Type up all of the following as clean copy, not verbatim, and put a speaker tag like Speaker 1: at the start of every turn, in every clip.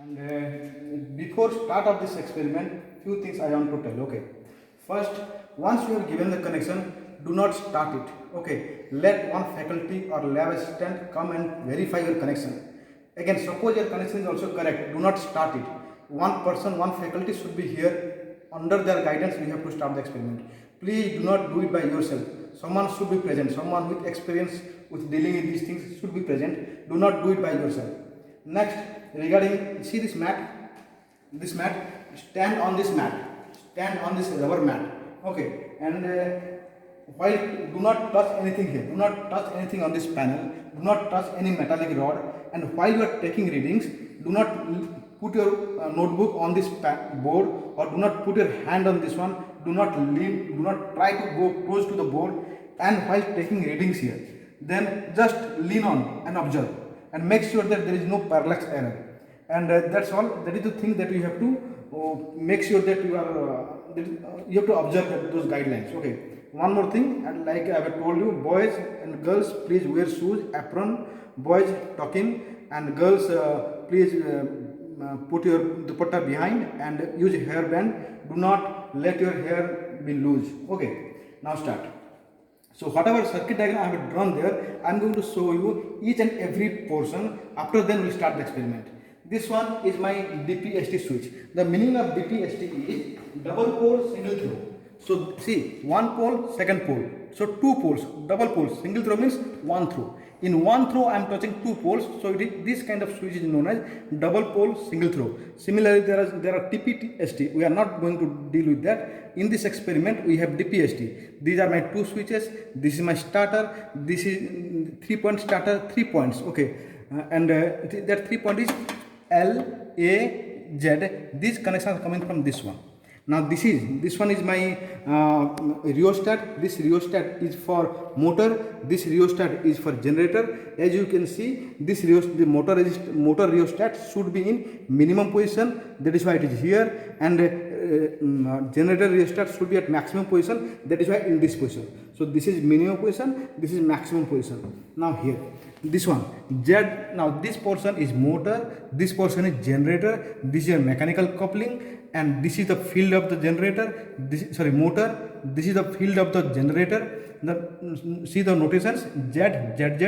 Speaker 1: And before start of this experiment, few things I want to tell. Okay, first, once you have given the connection, do not start it. Okay, let one faculty or lab assistant come and verify your connection. Again, suppose your connection is also correct, do not start it. One person, one faculty should be here. Under their guidance, we have to start the experiment. Please do not do it by yourself. Someone should be present. Someone with experience with dealing with these things should be present. Do not do it by yourself. Next, regarding, see this mat, stand on this rubber mat. Okay, and while do not touch anything here, do not touch anything on this panel, do not touch any metallic rod, and while you are taking readings, do not put your notebook on this board, or do not put your hand on this one, do not lean, do not try to go close to the board, and while taking readings here, then just lean on and observe and make sure that there is no parallax error. And that's all. That is the thing that you have to make sure that you are you have to observe those guidelines. Okay, one more thing, and like I have told you, boys and girls, please wear shoes, apron. Boys talking, and girls please put your dupatta behind and use hairband. Do not let your hair be loose. Okay, now start. So whatever circuit diagram I have drawn there, I am going to show you each and every portion. After then we will start the experiment. This one is my DPST switch. The meaning of DPST is double pole single throw. So see, one pole, second pole. So two poles, double poles. Single throw means one throw. In one throw I am touching two poles. So this kind of switch is known as double pole single throw. Similarly, there are TPST. We are not going to deal with that. In this experiment we have DPST. These are my two switches. This is my starter. This is 3-point starter, 3 points. Okay, and that 3 point is L, A, Z. These connections are coming from this one. Now this one is my rheostat. This rheostat is for motor. This rheostat is for generator. As you can see, the motor rheostat should be in minimum position. That is why it is here, and generator rheostat should be at maximum position. That is why in this position. So this is minimum position. This is maximum position. Now here, this one Z. Now this portion is motor. This portion is generator. This is a mechanical coupling. And this is the field of the generator. Motor. This is the field of the generator. See the notations: Z, ZZ,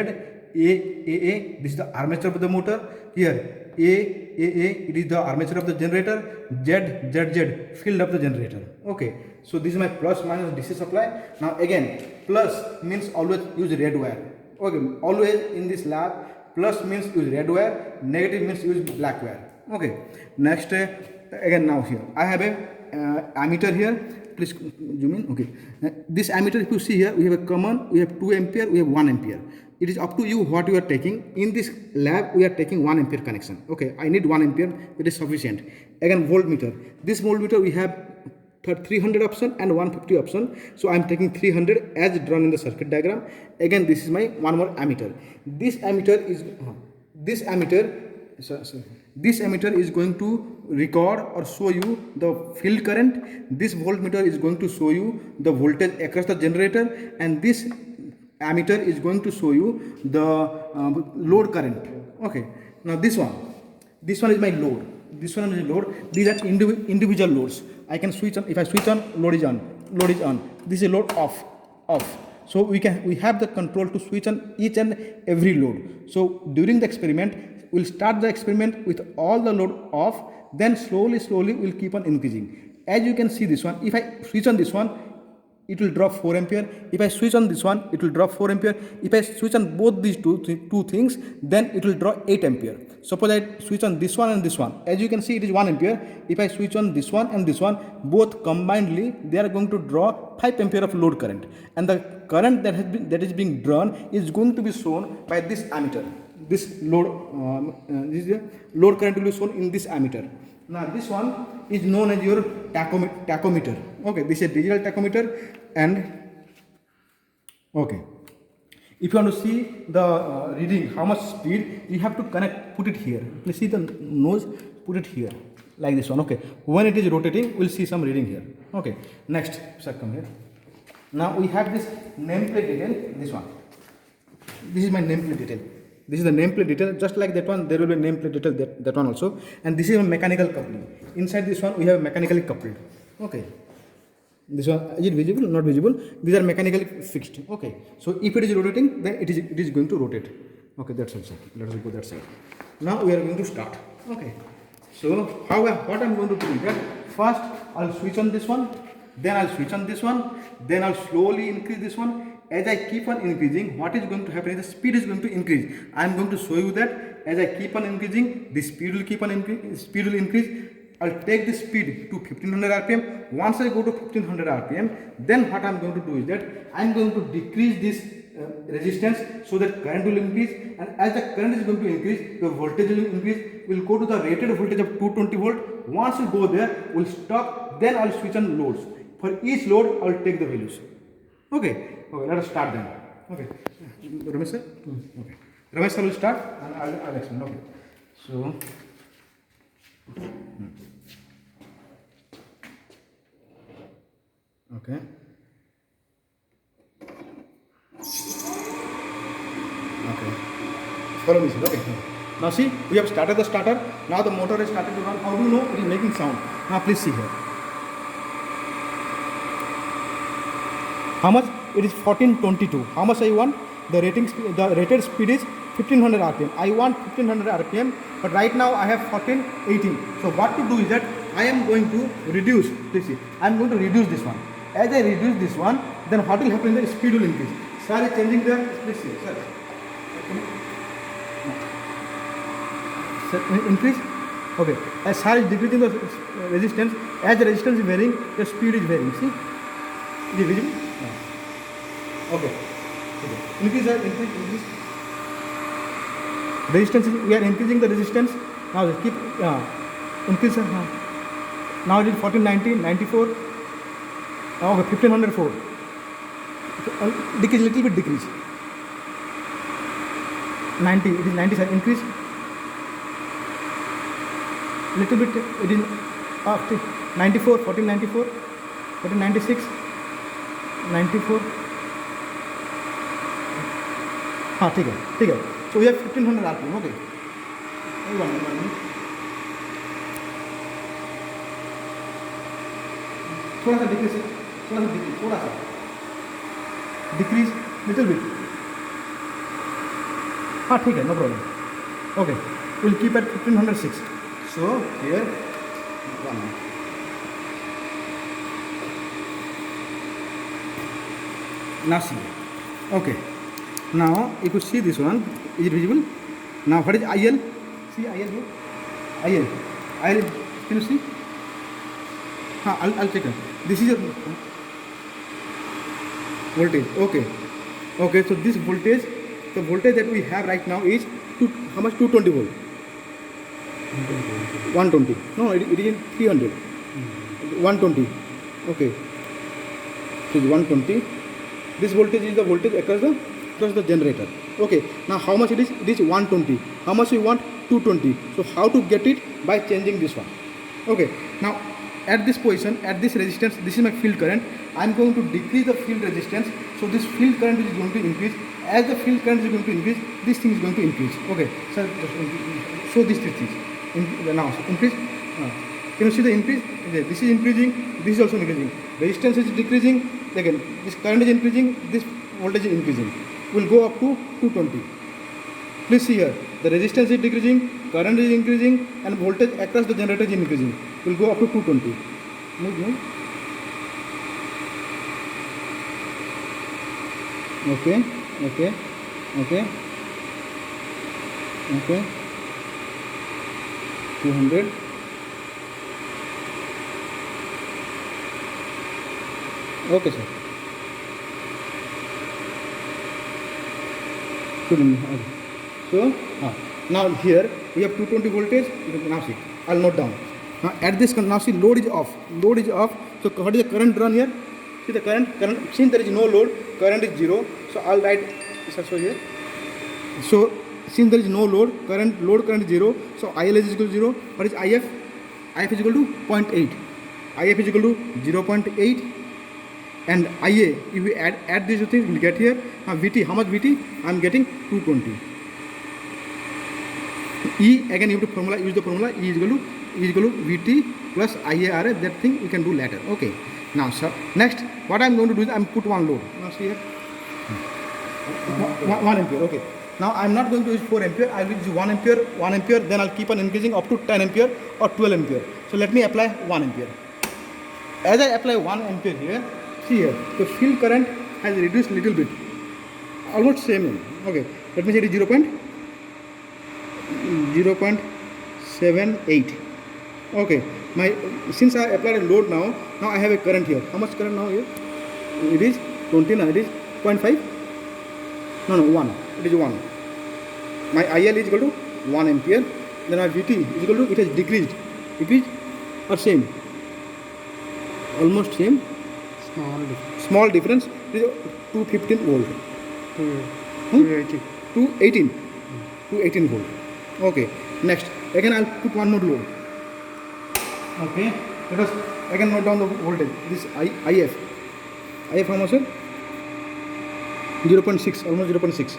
Speaker 1: A. This is the armature of the motor. Here, A. It is the armature of the generator. Z, ZZ, field of the generator. Okay. So this is my plus minus DC supply. Now again, plus means always use red wire. Okay. Always in this lab, plus means use red wire. Negative means use black wire. Okay. Next. Again, now here I have a ammeter here. Please zoom in. Okay, this ammeter, if you see here, we have a common, we have 2 ampere, we have 1 ampere. It is up to you what you are taking. In this lab we are taking 1 ampere connection. Okay, I need 1 ampere, that is sufficient. Again, voltmeter. This voltmeter we have 300 option and 150 option, so I am taking 300 as drawn in the circuit diagram. Again, this is my one more ammeter. This ammeter is going to record or show you the field current. This voltmeter is going to show you the voltage across the generator, and this ammeter is going to show you the load current. Okay, now this one is my load. This one is load. These are individual loads. I can switch on. If I switch on, load is on. This is load off. So we have the control to switch on each and every load. So during the experiment, we'll start the experiment with all the load off, then slowly we'll keep on increasing. As you can see this one, if I switch on this one, it will drop 4 ampere. If I switch on this one, it will drop 4 ampere. If I switch on both these two things, then it will draw 8 ampere. Suppose I switch on this one and this one. As you can see, it is 1 ampere. If I switch on this one and this one, both combinedly, they are going to draw 5 ampere of load current. And the current that is being drawn is going to be shown by this ammeter. This load current will be shown in this ammeter. Now this one is known as your tachometer. Okay, this is a digital tachometer. And okay, if you want to see the reading, how much speed, you have to put it here. Please see the nose, put it here like this one. Okay, when it is rotating, we'll see some reading here. Okay, next, sir, come here. Now we have this nameplate detail. This one. This is my nameplate detail. This is the nameplate detail. Just like that one, there will be nameplate detail that one also. And this is a mechanical coupling. Inside this one, we have mechanically coupled. Okay. This one, is it visible? Not visible. These are mechanically fixed. Okay. So if it is rotating, then it is going to rotate. Okay, that's also. Let us go that side. Now we are going to start. Okay. So what I'm going to do is that first I'll switch on this one, then I'll switch on this one, then I'll slowly increase this one. As I keep on increasing, what is going to happen is the speed is going to increase. I'm going to show you that as I keep on increasing, the speed will keep on increase. I'll take the speed to 1500 rpm. Once I go to 1500 rpm, then what I'm going to do is that I'm going to decrease this resistance so that current will increase, and as the current is going to increase, the voltage will increase. We'll go to the rated voltage of 220 volt. Once we go there, we'll stop, then I'll switch on loads. For each load, I'll take the values. Okay, let us start then. Okay, Ramesh sir? Okay, Ramesh sir will start and I'll explain. Okay, so okay. Okay, follow me, sir. Okay. Now see, we have started the starter. Now the motor is started to run. How do you know it is making sound? Now please see here. How much? It is 1422. How much I want? The rated speed is 1500 rpm. I want 1500 rpm, but right now I have 1418. So what to do is that I am going to reduce. Please see, I am going to reduce this one. As I reduce this one, then what will happen? The speed will increase. Sir is changing the. Please see, sir. Increase. Okay. As sir is decreasing the resistance, as the resistance is varying, the speed is varying. See, is it visible? No. Okay. Increase, sir. Increase. Resistance. We are increasing the resistance. Now keep increase. Now it is 1490, 94. Okay, 1504. Decrease, little bit decrease. 90. It is 90, sir. Increase. Little bit. It is 94. 1494. 1496. 94. हाँ ठीक है so we have 1500 rpm. Okay, थोड़ा सा decrease little bit. हाँ ठीक है, no problem. Okay, will keep at 1506. So here now see. Okay, now you could see this one. Is it visible? Now what is IL? See IL here. IL. Can you see? I'll check it. This is a voltage. Okay. So this voltage, the voltage that we have right now is how much? 220 volt. 120. No, it is 300. 120. Okay. So 120. This voltage is the voltage across the generator. Okay. Now how much it is? It is 120. How much we want? 220. So how to get it? By changing this one. Okay. Now at this position, at this resistance, this is my field current. I am going to decrease the field resistance. So this field current is going to increase. As the field current is going to increase, this thing is going to increase. Okay. So show these three things. Now increase. Can you see the increase? This is increasing. This is also increasing. Resistance is decreasing. Again, this current is increasing. This voltage is increasing. Will go up to 220. Please see here. The resistance is decreasing, current is increasing, and voltage across the generator is increasing. Will go up to 220. Move. Okay. 200. Okay, sir. So now here we have 220 voltage. Now see, I'll note down. Now at this, now see, load is off. So what is the current run here? See the current. Since there is no load, current is 0. So I'll write this here. So since there is no load current is 0. So IL is equal to 0. What is IF? IF is equal to 0.8. IF is equal to 0.8. And IA, if we add these two things, we'll get here. Now VT, how much VT? I'm getting 220. E again you have to formula, use the formula E is equal to Vt plus IARA. That thing you can do later. Okay. Now so next what I'm going to do is I'm put one load. Now see here. 1 ampere. Okay. Now I'm not going to use 4 ampere. I will use 1 ampere. Then I'll keep on increasing up to 10 ampere or 12 ampere. So let me apply 1 ampere. As I apply 1 ampere here, see here, the field current has reduced little bit, almost same. Okay, let me say it is 0.78. Okay, since I applied a load now I have a current here. How much current now here? It is 20. Now it is 0.5. No, 1. It is 1. My IL is equal to 1 ampere. Then my Vt is equal to, it has decreased. Decreased or same? Almost same. Small difference. It is 215 volt. 218 volt. Okay. Next, again I'll put one more load. Okay. Let us again note down the voltage. This IF. IF how much? 0.6. Almost 0.6.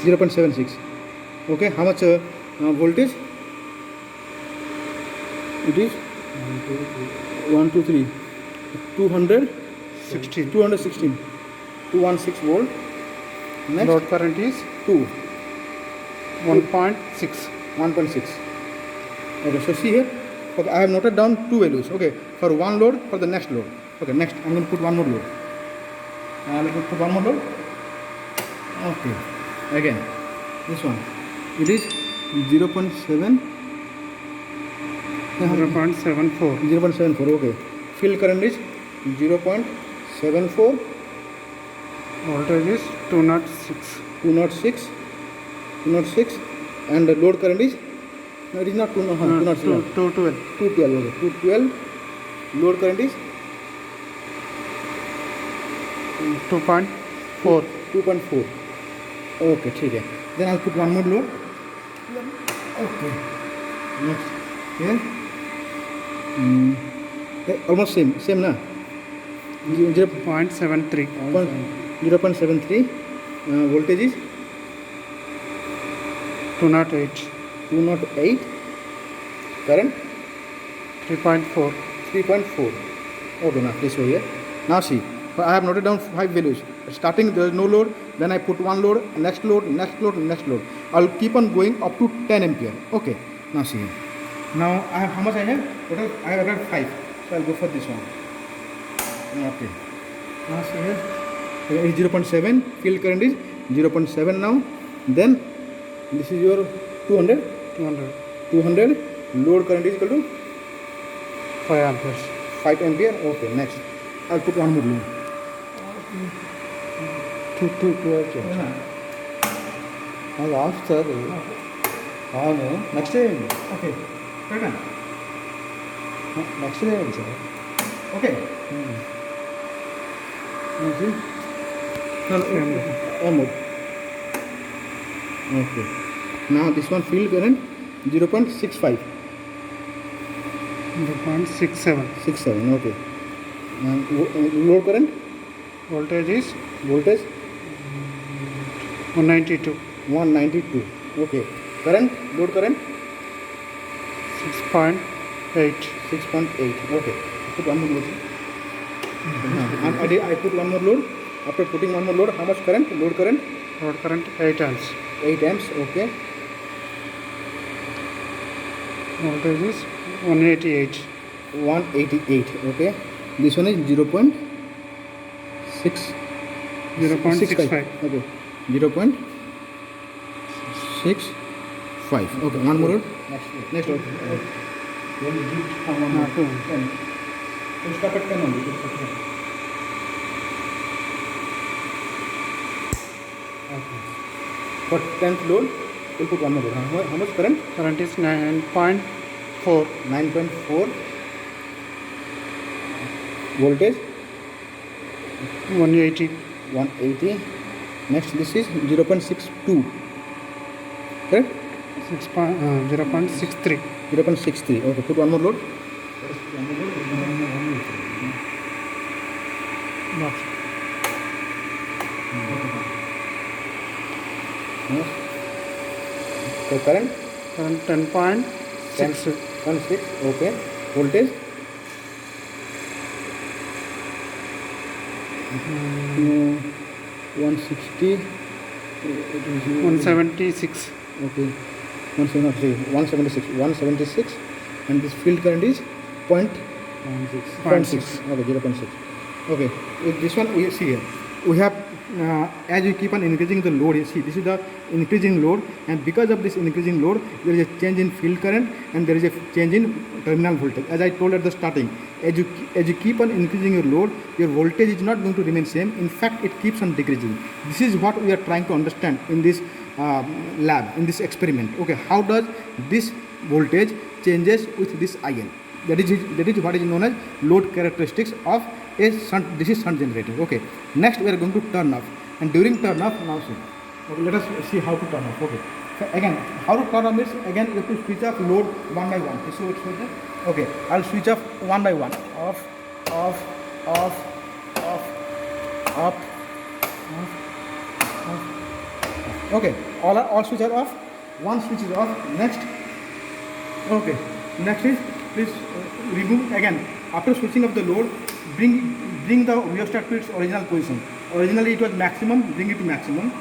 Speaker 1: 0.76. Okay. How much voltage? It is 1, 2, 3. 216. 216 volt. Next,
Speaker 2: Load current is
Speaker 1: 2.
Speaker 2: 1.6.
Speaker 1: 1.6. Okay, so see here. Okay, I have noted down two values. Okay, for one load, for the next load. Okay, next I'm going to put one more load. Let me put one more load. Okay, again this one. It is 0.7.
Speaker 2: 0.74.
Speaker 1: 0.74. Okay, field current is 0.74.
Speaker 2: Voltage is 206.
Speaker 1: 206, and the load current is, no, it is not 207.
Speaker 2: 212.
Speaker 1: 212. Okay, 212. Load current is
Speaker 2: 2.4.
Speaker 1: 2.4. Okay, ठीक है. Then I'll put one more load. Okay. Next here. Almost same na.
Speaker 2: 0.73.
Speaker 1: 0.73. Voltage is
Speaker 2: 208.
Speaker 1: 208. Current
Speaker 2: 3.4.
Speaker 1: 3.4. Okay, now this way here. Now see, I have noted down 5 values. Starting there is no load, then I put one load, next load, next load, next load. I'll keep on going up to 10 ampere. Okay, now see here. Now I have, how much I have? Total I have got 5. So I'll go for this one. Okay. Now see here. It is 0.7. Field current is 0.7 now. Then this is your 200. 200. Load current is equal to
Speaker 2: 5 amperes.
Speaker 1: 5 ampere. Okay, next. I'll put one more load.
Speaker 2: 212.
Speaker 1: After. Next day. Okay. Right. Next day also. Okay. See? One more. Okay. Now this one field current 0.65.
Speaker 2: 0.67.
Speaker 1: 67. Okay. Load current.
Speaker 2: Voltage is
Speaker 1: Voltage
Speaker 2: 192.
Speaker 1: 192. Okay. Current. Load current
Speaker 2: 6.8.
Speaker 1: 6.8. Okay. Put one more load. I put one more load. After putting one more load, how much current? Load current?
Speaker 2: Load current 8 amps.
Speaker 1: 8 amps. Okay.
Speaker 2: Voltage is 188.
Speaker 1: 188. Okay. This one is 0.6.
Speaker 2: 0.65.
Speaker 1: Okay. 0.65. Okay. One more load. Next load. Stop at 10 only. For 10th load, we'll put one more load. How much current?
Speaker 2: Current is 9.4.
Speaker 1: 9.4. Voltage
Speaker 2: 180.
Speaker 1: 180. Next, this is 0.62. Correct?
Speaker 2: 0.63.
Speaker 1: 0.63. Okay, put one more load. So current
Speaker 2: Current 10.6.
Speaker 1: 16. Okay. Voltage 160. It is
Speaker 2: 176.
Speaker 1: okay. 176. And this field current is 0.6. Okay, 0.6. Okay. With this one we see here. We have as you keep on increasing the load, you see this is the increasing load, and because of this increasing load there is a change in field current and there is a change in terminal voltage. As I told at the starting, as you keep on increasing your load, your voltage is not going to remain same. In fact, it keeps on decreasing. This is what we are trying to understand in this lab, in this experiment. Okay, how does this voltage changes with this IL? That is what is known as load characteristics of a shunt. This is shunt generator. Okay, next we are going to turn off, and during turn off, now see. Okay, let us see how to turn off. Okay, so again, how to turn off is, again you have to switch off load one by one. You see what's switch off? Okay, I'll switch off one by one. Off, off, off, off, off, off, off. Okay, all switches are off. One switch is off. Next, okay, next is please remove again. After switching off the load, bring the rheostat to its original position. Originally it was maximum, bring it to maximum.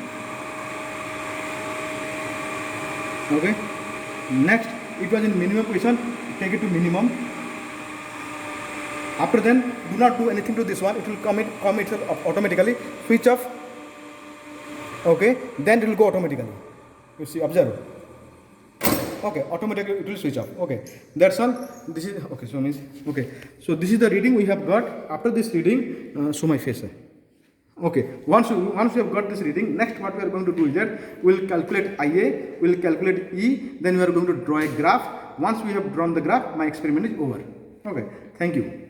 Speaker 1: Okay. Next, it was in minimum position, take it to minimum. After then, do not do anything to this one. It will come itself automatically. Switch off. Okay. Then it will go automatically. You see, observe. Okay, automatically it will switch off. Okay, that's all. This is okay. So means okay. So this is the reading we have got. After this reading, show my face. Okay, once we have got this reading, next what we are going to do is that we will calculate IA, we will calculate E, then we are going to draw a graph. Once we have drawn the graph, my experiment is over. Okay, thank you.